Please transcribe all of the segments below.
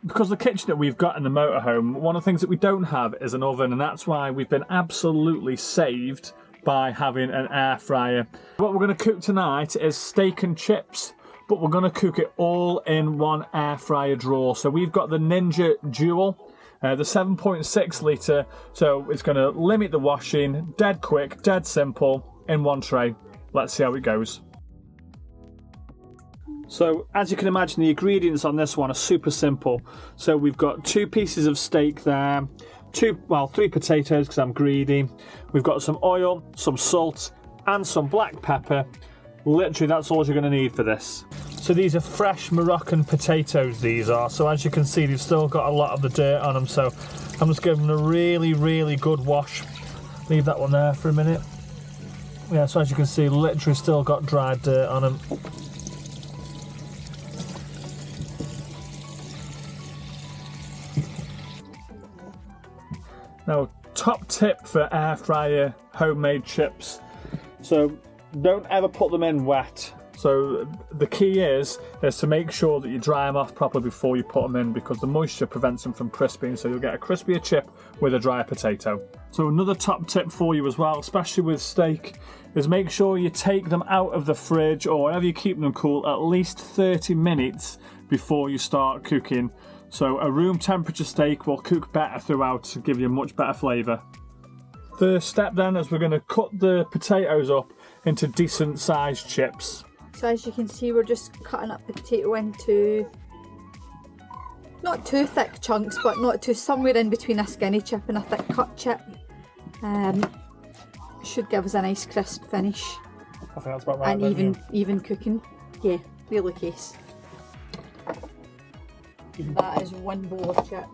because the kitchen that we've got in the motorhome, one of the things that we don't have is an oven, and that's why we've been absolutely saved by having an air fryer. What we're going to cook tonight is steak and chips, but we're going to cook it all in one air fryer drawer. So we've got the Ninja Dual, the 7.6 litre, so it's going to limit the washing, dead quick, dead simple, in one tray. Let's see how it goes. So as you can imagine, the ingredients on this one are super simple. So we've got 2 pieces of steak there, 3 potatoes because I'm greedy. We've got some oil, some salt and some black pepper. Literally that's all you're going to need for this. So these are fresh Moroccan potatoes, these are. So as you can see, they've still got a lot of the dirt on them. So I'm just giving them a really, really good wash. Leave that one there for a minute. Yeah, so as you can see, literally still got dry dirt on them. Now, top tip for air fryer homemade chips. So don't ever put them in wet. So the key is to make sure that you dry them off properly before you put them in, because the moisture prevents them from crisping, so you'll get a crispier chip with a dry potato. So another top tip for you as well, especially with steak, is make sure you take them out of the fridge or wherever you keep them cool at least 30 minutes before you start cooking. So a room temperature steak will cook better throughout to give you a much better flavour. First step then is we're going to cut the potatoes up into decent sized chips. So as you can see, we're just cutting up the potato into not too thick chunks, but not too, somewhere in between a skinny chip and a thick cut chip. Should give us a nice crisp finish. I think that's about right. And even cooking. Yeah, really case. That is one bowl of chip.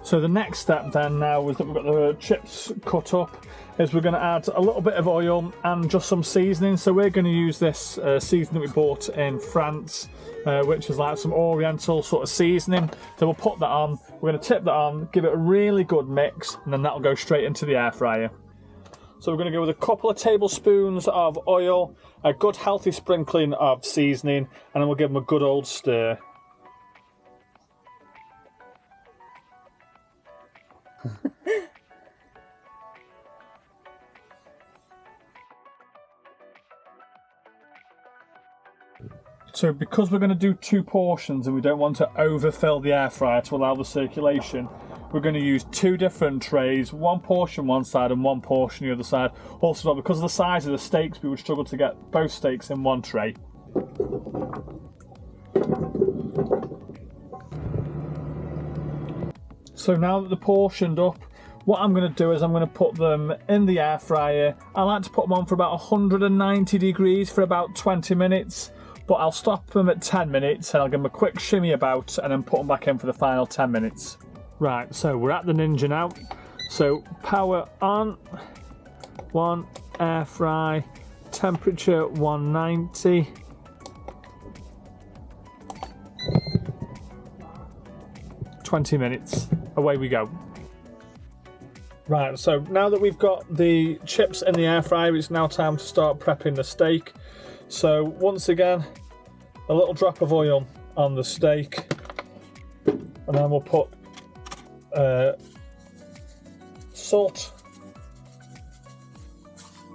So the next step then now is that we've got the chips cut up, is we're going to add a little bit of oil and just some seasoning. So we're going to use this seasoning that we bought in France, which is like some oriental sort of seasoning. So we'll put that on, we're going to tip that on, give it a really good mix, and then that'll go straight into the air fryer. So we're going to go with a couple of tablespoons of oil, a good healthy sprinkling of seasoning, and then we'll give them a good old stir. So because we're going to do 2 portions and we don't want to overfill the air fryer to allow the circulation, we're going to use 2 different trays, 1 portion one side and 1 portion the other side. Also, because of the size of the steaks, we would struggle to get both steaks in one tray. So now that they're portioned up, what I'm going to do is I'm going to put them in the air fryer. I like to put them on for about 190 degrees for about 20 minutes. But I'll stop them at 10 minutes and I'll give them a quick shimmy about and then put them back in for the final 10 minutes. Right, so we're at the Ninja now. So power on, 1 air fry, temperature 190. "20 minutes, away we go." Right, so now that we've got the chips in the air fryer, it's now time to start prepping the steak. So once again, a little drop of oil on the steak, and then we'll put salt,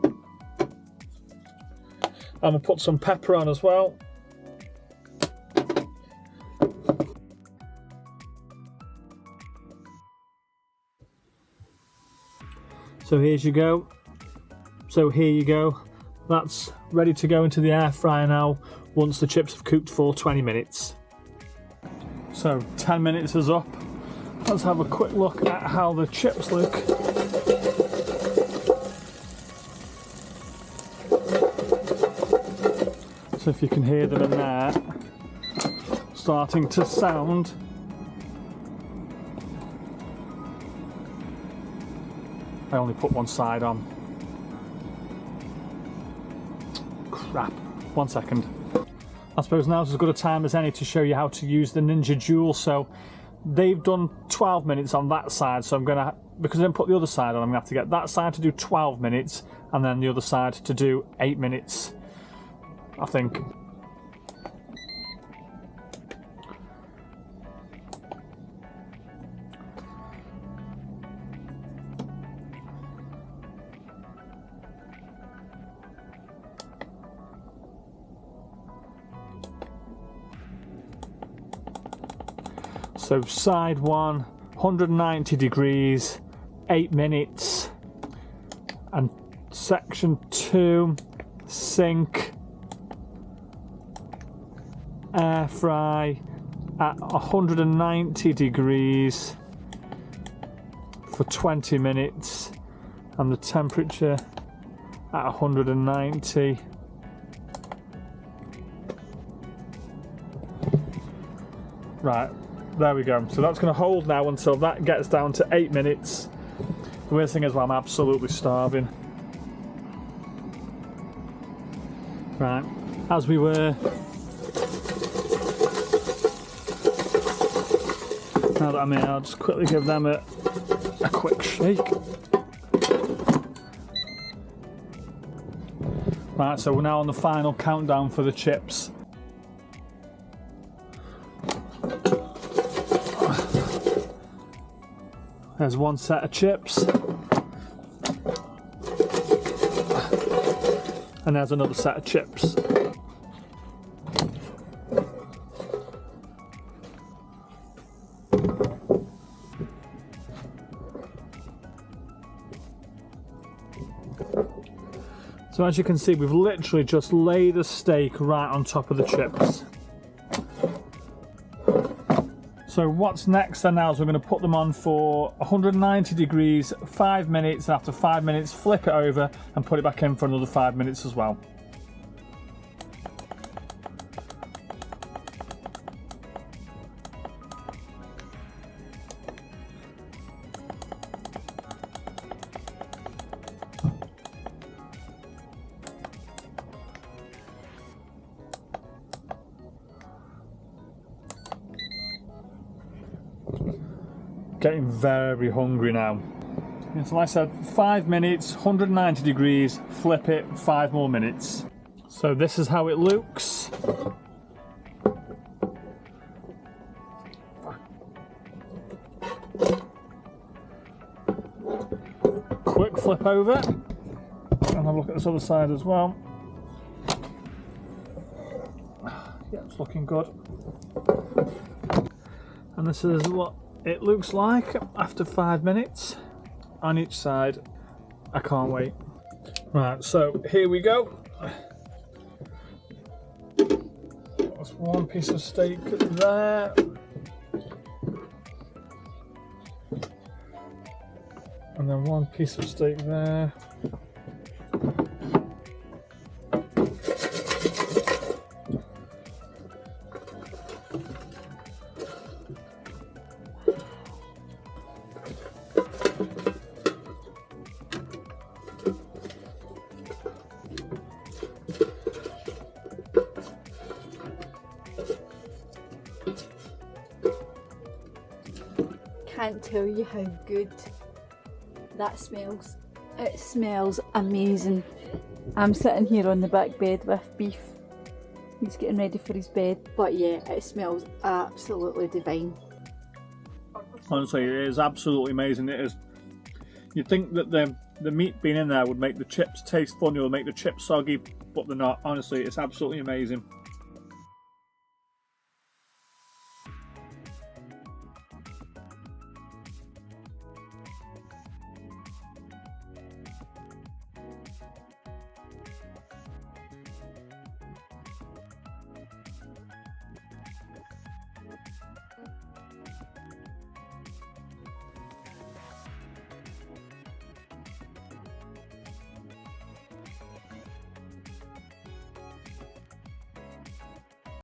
and we'll put some pepper on as well. So here you go. That's ready to go into the air fryer now once the chips have cooked for 20 minutes. So 10 minutes is up. Let's have a quick look at how the chips look. So if you can hear them in there, starting to sound. I only put one side on. Crap. 1 second. I suppose now's as good a time as any to show you how to use the Ninja Dual. So they've done 12 minutes on that side, so I'm going to, because I didn't put the other side on, I'm going to have to get that side to do 12 minutes and then the other side to do 8 minutes, I think. So side 1, 190 degrees, 8 minutes. And section 2, sink, air fry at 190 degrees for 20 minutes. And the temperature at 190. Right, there we go. So that's going to hold now until that gets down to 8 minutes. The weird thing is, well, I'm absolutely starving. Right, as we were. Now that I'm in, I'll just quickly give them a quick shake. Right, so we're now on the final countdown for the chips. There's one set of chips. And there's another set of chips. So as you can see, we've literally just laid the steak right on top of the chips. So what's next then now is we're going to put them on for 190 degrees, 5 minutes, and after 5 minutes flip it over and put it back in for another 5 minutes as well. Getting very hungry now. Yeah, so like I said, 5 minutes, 190 degrees, flip it, 5 more minutes. So this is how it looks. Quick flip over and have a look at this other side as well. Yeah, it's looking good. And this is what it looks like after 5 minutes on each side. I can't wait. Right, so here we go. That's one piece of steak there. And then one piece of steak there. Can't tell you how good that smells. It smells amazing. I'm sitting here on the back bed with Beef. He's getting ready for his bed. But yeah, it smells absolutely divine. Honestly, it is absolutely amazing. It is. You'd think that the meat being in there would make the chips taste funny or make the chips soggy, but they're not. Honestly, it's absolutely amazing.